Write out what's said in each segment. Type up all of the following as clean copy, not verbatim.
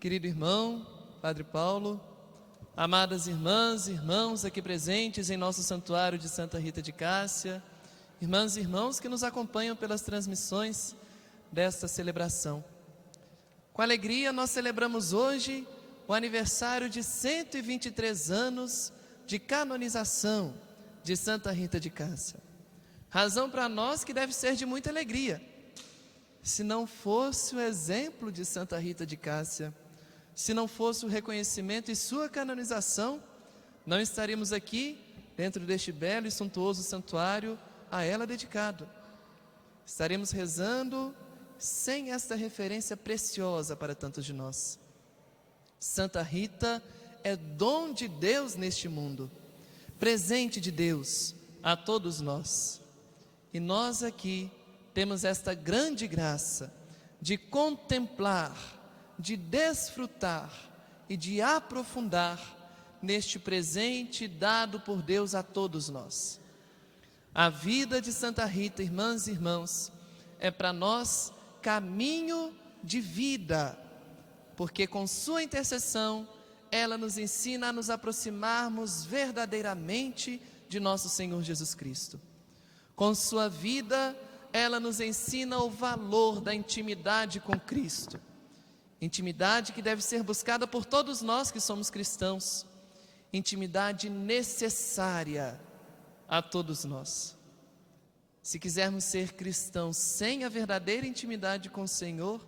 querido irmão, Padre Paulo, amadas irmãs e irmãos aqui presentes em nosso santuário de Santa Rita de Cássia, irmãs e irmãos que nos acompanham pelas transmissões desta celebração. Com alegria nós celebramos hoje o aniversário de 123 anos de canonização de Santa Rita de Cássia. Razão para nós que deve ser de muita alegria. Se não fosse o exemplo de Santa Rita de Cássia, se não fosse o reconhecimento e sua canonização, não estaríamos aqui dentro deste belo e suntuoso santuário a ela dedicado. Estaremos rezando sem esta referência preciosa para tantos de nós. Santa Rita é dom de Deus neste mundo, presente de Deus a todos nós. E nós aqui temos esta grande graça de contemplar, de desfrutar e de aprofundar neste presente dado por Deus a todos nós. A vida de Santa Rita, irmãs e irmãos, é para nós caminho de vida, porque com sua intercessão ela nos ensina a nos aproximarmos verdadeiramente de nosso Senhor Jesus Cristo. Com sua vida ela nos ensina o valor da intimidade com Cristo, intimidade que deve ser buscada por todos nós que somos cristãos, intimidade necessária a todos nós. Se quisermos ser cristãos sem a verdadeira intimidade com o Senhor,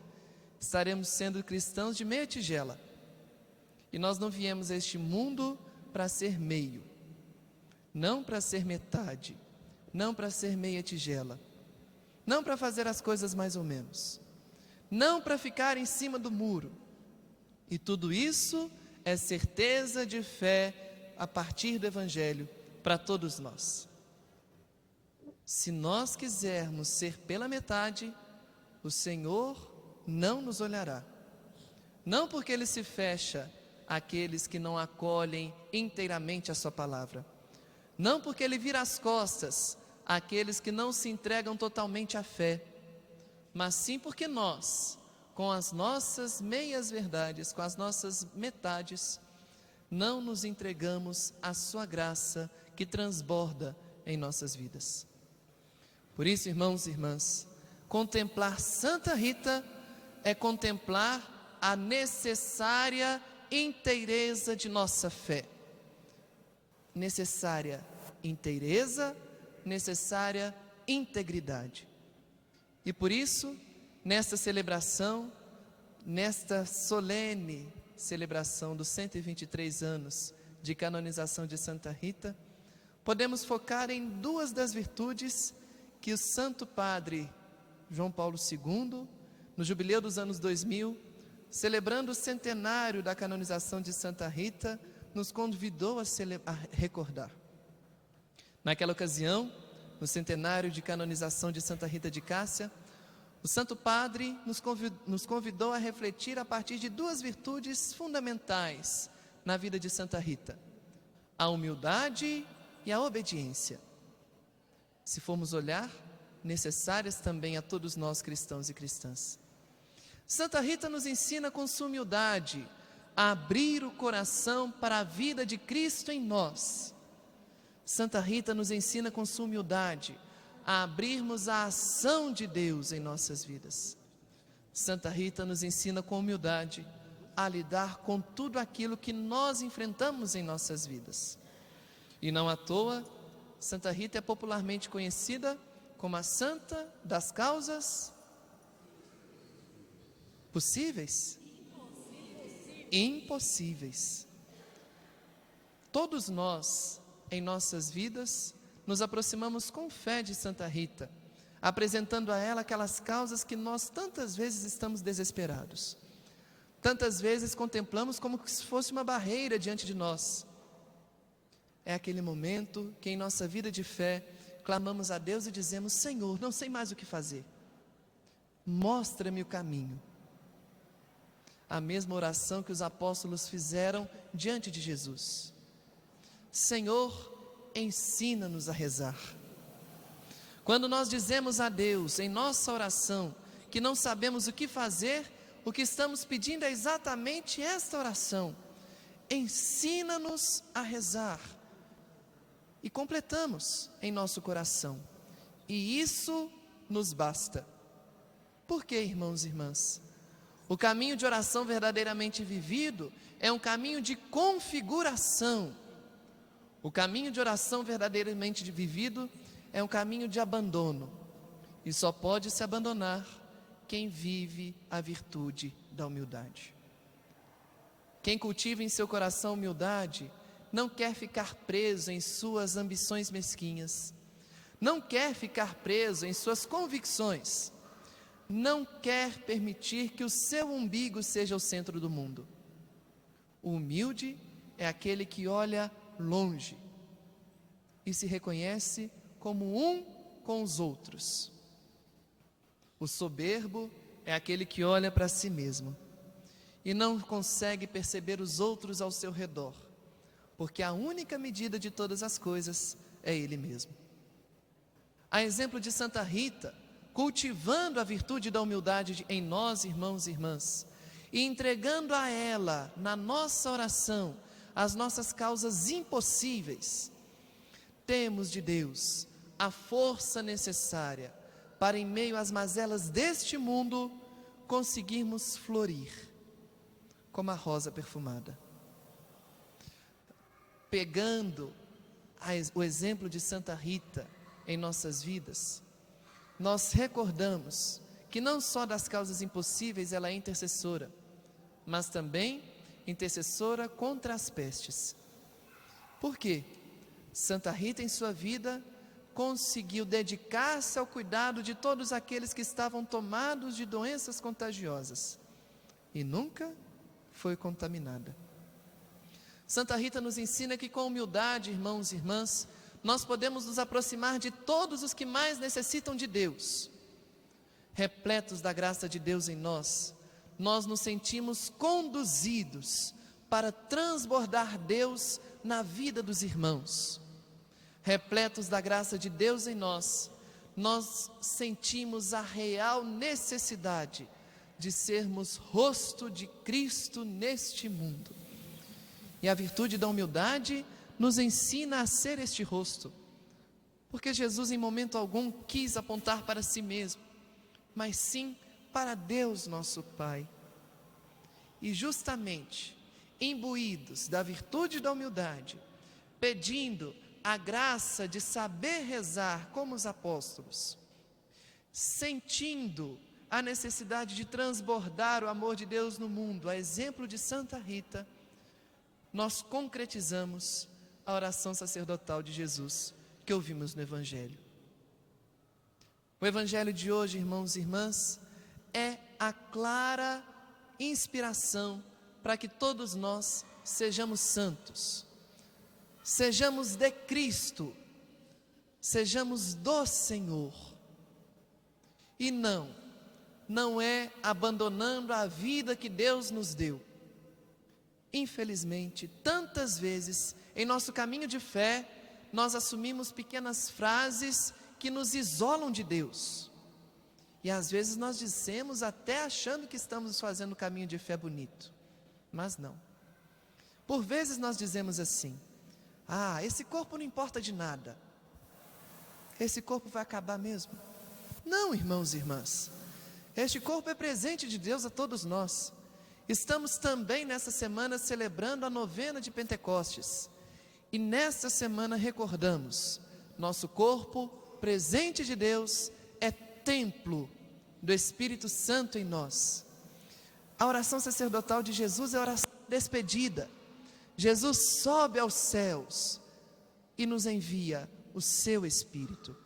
estaremos sendo cristãos de meia tigela. E nós não viemos a este mundo para ser meio, não para ser metade, não para ser meia tigela, não para fazer as coisas mais ou menos, não para ficar em cima do muro. E tudo isso é certeza de fé a partir do Evangelho para todos nós. Se nós quisermos ser pela metade, o Senhor não nos olhará. Não porque Ele se fecha àqueles que não acolhem inteiramente a sua palavra. Não porque Ele vira as costas àqueles que não se entregam totalmente à fé, mas sim porque nós, com as nossas meias verdades, com as nossas metades, não nos entregamos à sua graça que transborda em nossas vidas. Por isso, irmãos e irmãs, contemplar Santa Rita é contemplar a necessária inteireza de nossa fé. Necessária inteireza, necessária integridade. E por isso, nesta celebração, nesta solene celebração dos 123 anos de canonização de Santa Rita, podemos focar em duas das virtudes que o Santo Padre João Paulo II, no jubileu dos anos 2000, celebrando o centenário da canonização de Santa Rita, nos convidou a recordar. Naquela ocasião, no centenário de canonização de Santa Rita de Cássia, o Santo Padre nos convidou a refletir a partir de duas virtudes fundamentais na vida de Santa Rita: a humildade e a obediência. Se formos olhar, necessárias também a todos nós cristãos e cristãs. Santa Rita nos ensina com sua humildade a abrir o coração para a vida de Cristo em nós. Santa Rita nos ensina com sua humildade a abrirmos a ação de Deus em nossas vidas. Santa Rita nos ensina com humildade a lidar com tudo aquilo que nós enfrentamos em nossas vidas. E não à toa, Santa Rita é popularmente conhecida como a Santa das Causas possíveis? Impossíveis. Todos nós, em nossas vidas, nos aproximamos com fé de Santa Rita, apresentando a ela aquelas causas que nós tantas vezes estamos desesperados. Tantas vezes contemplamos como se fosse uma barreira diante de nós. É aquele momento que em nossa vida de fé clamamos a Deus e dizemos: Senhor, não sei mais o que fazer, mostra-me o caminho. A mesma oração que os apóstolos fizeram diante de Jesus: Senhor, ensina-nos a rezar. Quando nós dizemos a Deus em nossa oração que não sabemos o que fazer, o que estamos pedindo é exatamente esta oração: ensina-nos a rezar. E completamos em nosso coração, e isso nos basta. Por quê, irmãos e irmãs? O caminho de oração verdadeiramente vivido é um caminho de configuração. O caminho de oração verdadeiramente vivido é um caminho de abandono. E só pode se abandonar quem vive a virtude da humildade. Quem cultiva em seu coração humildade não quer ficar preso em suas ambições mesquinhas, não quer ficar preso em suas convicções, não quer permitir que o seu umbigo seja o centro do mundo. O humilde é aquele que olha longe e se reconhece como um com os outros. O soberbo é aquele que olha para si mesmo e não consegue perceber os outros ao seu redor, porque a única medida de todas as coisas é ele mesmo. A exemplo de Santa Rita, cultivando a virtude da humildade em nós, irmãos e irmãs, e entregando a ela, na nossa oração, as nossas causas impossíveis, temos de Deus a força necessária para, em meio às mazelas deste mundo, conseguirmos florir como a rosa perfumada. Pegando o exemplo de Santa Rita em nossas vidas, nós recordamos que não só das causas impossíveis ela é intercessora, mas também intercessora contra as pestes. Por quê? Santa Rita, em sua vida, conseguiu dedicar-se ao cuidado de todos aqueles que estavam tomados de doenças contagiosas e nunca foi contaminada. Santa Rita nos ensina que com humildade, irmãos e irmãs, nós podemos nos aproximar de todos os que mais necessitam de Deus. Repletos da graça de Deus em nós, nós nos sentimos conduzidos para transbordar Deus na vida dos irmãos. Repletos da graça de Deus em nós, nós sentimos a real necessidade de sermos rosto de Cristo neste mundo. E a virtude da humildade nos ensina a ser este rosto, porque Jesus em momento algum quis apontar para si mesmo, mas sim para Deus nosso Pai. E justamente, imbuídos da virtude da humildade, pedindo a graça de saber rezar como os apóstolos, sentindo a necessidade de transbordar o amor de Deus no mundo, a exemplo de Santa Rita, nós concretizamos a oração sacerdotal de Jesus que ouvimos no Evangelho. O Evangelho de hoje, irmãos e irmãs, é a clara inspiração para que todos nós sejamos santos, sejamos de Cristo, sejamos do Senhor. E não é abandonando a vida que Deus nos deu. Infelizmente, tantas vezes, em nosso caminho de fé, nós assumimos pequenas frases que nos isolam de Deus. E às vezes nós dissemos até achando que estamos fazendo o caminho de fé bonito, mas não. Por vezes nós dizemos assim: esse corpo não importa de nada, esse corpo vai acabar mesmo. Não, irmãos e irmãs, este corpo é presente de Deus a todos nós. Estamos também nessa semana celebrando a novena de Pentecostes, e nesta semana recordamos, nosso corpo, presente de Deus, é templo do Espírito Santo em nós. A oração sacerdotal de Jesus é a oração de despedida. Jesus sobe aos céus e nos envia o seu Espírito.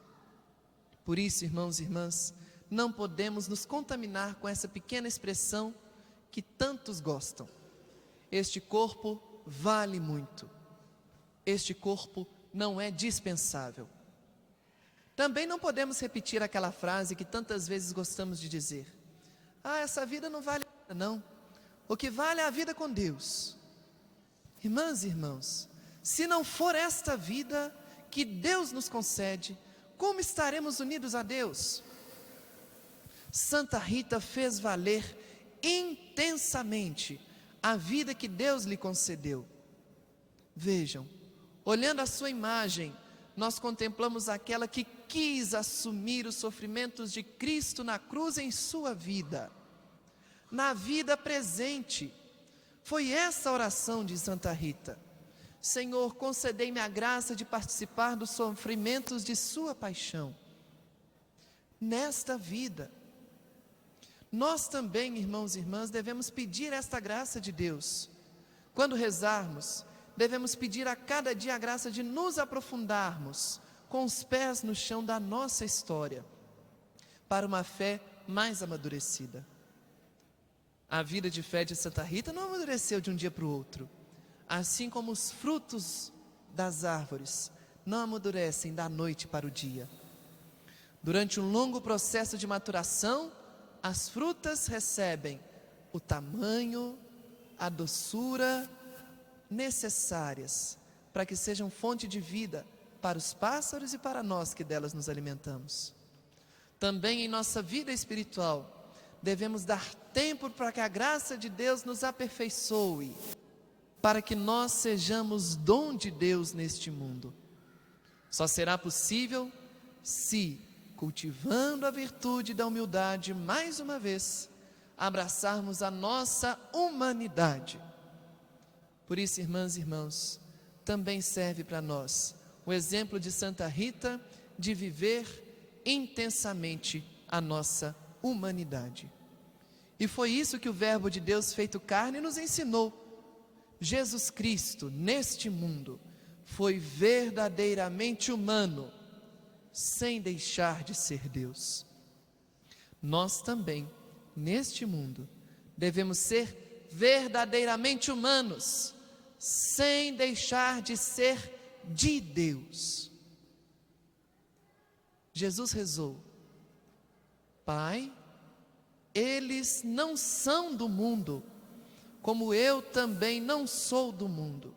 Por isso, irmãos e irmãs, não podemos nos contaminar com essa pequena expressão que tantos gostam. Este corpo vale muito. Este corpo não é dispensável. Também não podemos repetir aquela frase que tantas vezes gostamos de dizer: essa vida não vale nada não. O que vale é a vida com Deus. Irmãs e irmãos, se não for esta vida que Deus nos concede, como estaremos unidos a Deus? Santa Rita fez valer intensamente a vida que Deus lhe concedeu. Vejam, olhando a sua imagem, nós contemplamos aquela que quis assumir os sofrimentos de Cristo na cruz em sua vida, na vida presente. Foi essa a oração de Santa Rita: Senhor, concedei-me a graça de participar dos sofrimentos de sua paixão nesta vida. Nós também, irmãos e irmãs, devemos pedir esta graça de Deus. Quando rezarmos, devemos pedir a cada dia a graça de nos aprofundarmos com os pés no chão da nossa história, para uma fé mais amadurecida. A vida de fé de Santa Rita não amadureceu de um dia para o outro, assim como os frutos das árvores não amadurecem da noite para o dia. Durante um longo processo de maturação, as frutas recebem o tamanho, a doçura necessárias para que sejam fonte de vida para os pássaros e para nós que delas nos alimentamos. Também em nossa vida espiritual, devemos dar tempo para que a graça de Deus nos aperfeiçoe, para que nós sejamos dom de Deus neste mundo. Só será possível se, cultivando a virtude da humildade, mais uma vez, abraçarmos a nossa humanidade. Por isso, irmãs e irmãos, também serve para nós o exemplo de Santa Rita de viver intensamente a nossa humanidade. E foi isso que o Verbo de Deus feito carne nos ensinou. Jesus Cristo, neste mundo, foi verdadeiramente humano, sem deixar de ser Deus. Nós também, neste mundo, devemos ser verdadeiramente humanos, sem deixar de ser de Deus. Jesus rezou: Pai, eles não são do mundo, como eu também não sou do mundo.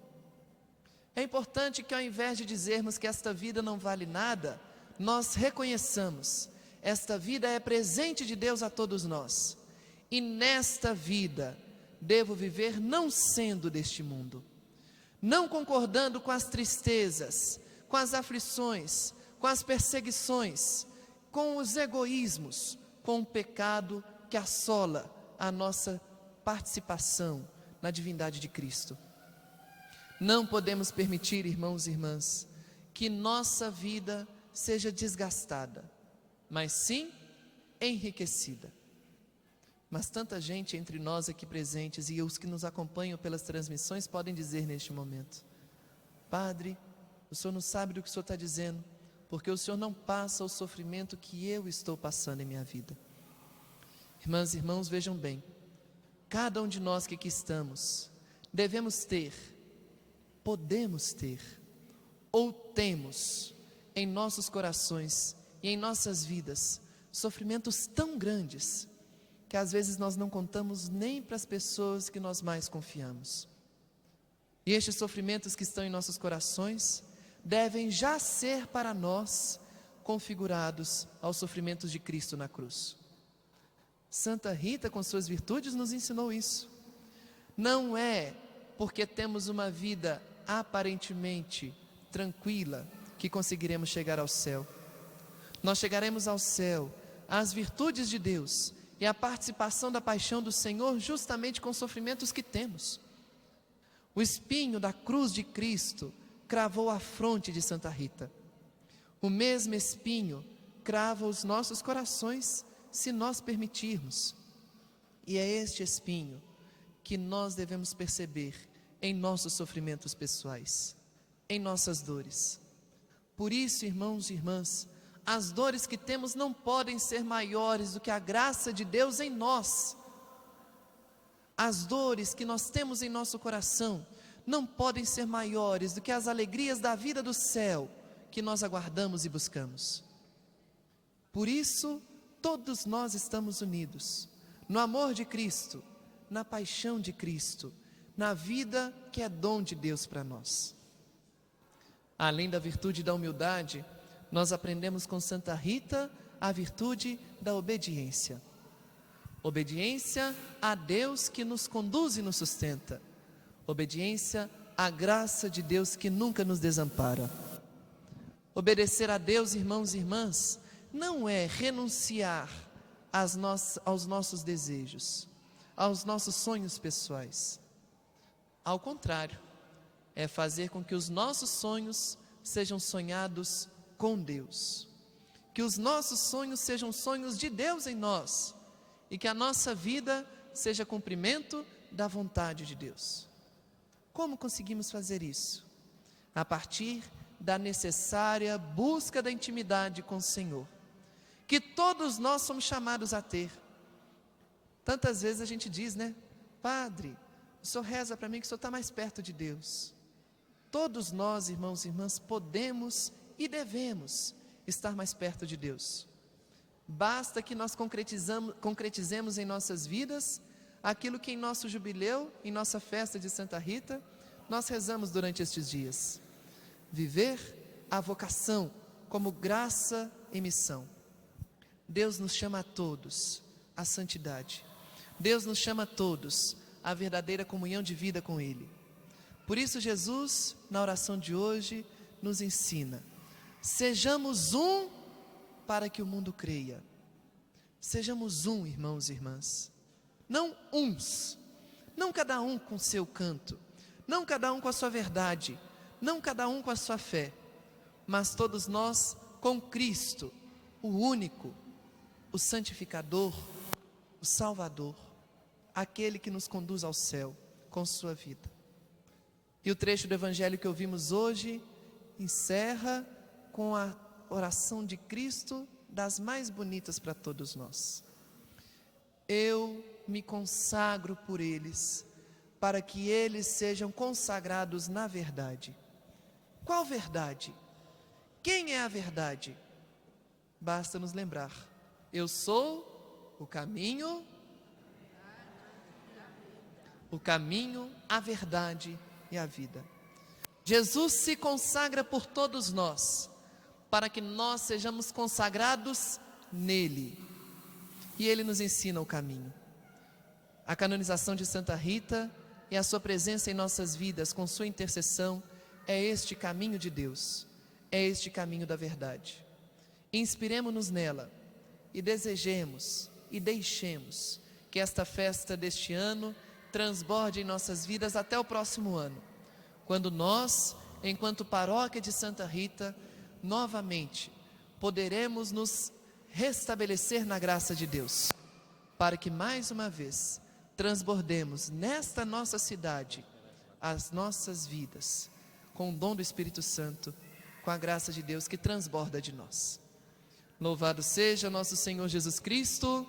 É importante que, ao invés de dizermos que esta vida não vale nada, nós reconheçamos: esta vida é presente de Deus a todos nós, e nesta vida devo viver não sendo deste mundo, não concordando com as tristezas, com as aflições, com as perseguições, com os egoísmos, com o pecado que assola a nossa participação na divindade de Cristo. Não podemos permitir, irmãos e irmãs, que nossa vida seja desgastada, mas sim enriquecida. Mas tanta gente entre nós aqui presentes e os que nos acompanham pelas transmissões podem dizer neste momento: Padre, o senhor não sabe do que o senhor está dizendo, porque o senhor não passa o sofrimento que eu estou passando em minha vida. Irmãs e irmãos, vejam bem, cada um de nós que aqui estamos, devemos ter, podemos ter, ou temos em nossos corações e em nossas vidas sofrimentos tão grandes que às vezes nós não contamos nem para as pessoas que nós mais confiamos. E estes sofrimentos que estão em nossos corações devem já ser para nós configurados aos sofrimentos de Cristo na cruz. Santa Rita, com suas virtudes, nos ensinou isso. Não é porque temos uma vida aparentemente tranquila que conseguiremos chegar ao céu. Nós chegaremos ao céu às virtudes de Deus e à participação da paixão do Senhor justamente com os sofrimentos que temos. O espinho da cruz de Cristo cravou a fronte de Santa Rita. O mesmo espinho crava os nossos corações, se nós permitirmos. E é este espinho que nós devemos perceber em nossos sofrimentos pessoais, em nossas dores. Por isso, irmãos e irmãs, as dores que temos não podem ser maiores do que a graça de Deus em nós. As dores que nós temos em nosso coração não podem ser maiores do que as alegrias da vida do céu que nós aguardamos e buscamos. Por isso, todos nós estamos unidos no amor de Cristo, na paixão de Cristo, na vida que é dom de Deus para nós. Além da virtude da humildade, nós aprendemos com Santa Rita a virtude da obediência. Obediência a Deus que nos conduz e nos sustenta. Obediência à graça de Deus que nunca nos desampara. Obedecer a Deus, irmãos e irmãs, não é renunciar aos nossos desejos, aos nossos sonhos pessoais. Ao contrário, é fazer com que os nossos sonhos sejam sonhados com Deus. Que os nossos sonhos sejam sonhos de Deus em nós. E que a nossa vida seja cumprimento da vontade de Deus. Como conseguimos fazer isso? A partir da necessária busca da intimidade com o Senhor, que todos nós somos chamados a ter. Tantas vezes a gente diz, né? Padre, o senhor reza para mim que o senhor está mais perto de Deus. Todos nós, irmãos e irmãs, podemos e devemos estar mais perto de Deus. Basta que nós concretizemos em nossas vidas aquilo que em nosso jubileu, em nossa festa de Santa Rita, nós rezamos durante estes dias. Viver a vocação como graça e missão. Deus nos chama a todos à santidade. Deus nos chama a todos à verdadeira comunhão de vida com Ele. Por isso Jesus, na oração de hoje, nos ensina: sejamos um para que o mundo creia. Sejamos um, irmãos e irmãs. Não uns, não cada um com seu canto, não cada um com a sua verdade, não cada um com a sua fé, mas todos nós com Cristo, o único, o santificador, o Salvador, aquele que nos conduz ao céu com sua vida. E o trecho do Evangelho que ouvimos hoje encerra com a oração de Cristo, das mais bonitas para todos nós. Eu me consagro por eles, para que eles sejam consagrados na verdade. Qual verdade? Quem é a verdade? Basta nos lembrar: eu sou o caminho, a verdade e a vida. Jesus se consagra por todos nós, para que nós sejamos consagrados nele. E ele nos ensina o caminho. A canonização de Santa Rita e a sua presença em nossas vidas, com sua intercessão, é este caminho de Deus, é este caminho da verdade. Inspiremo-nos nela e desejemos e deixemos que esta festa deste ano transborde em nossas vidas até o próximo ano, quando nós, enquanto paróquia de Santa Rita, novamente poderemos nos restabelecer na graça de Deus, para que mais uma vez transbordemos nesta nossa cidade as nossas vidas com o dom do Espírito Santo, com a graça de Deus que transborda de nós. Louvado seja nosso Senhor Jesus Cristo.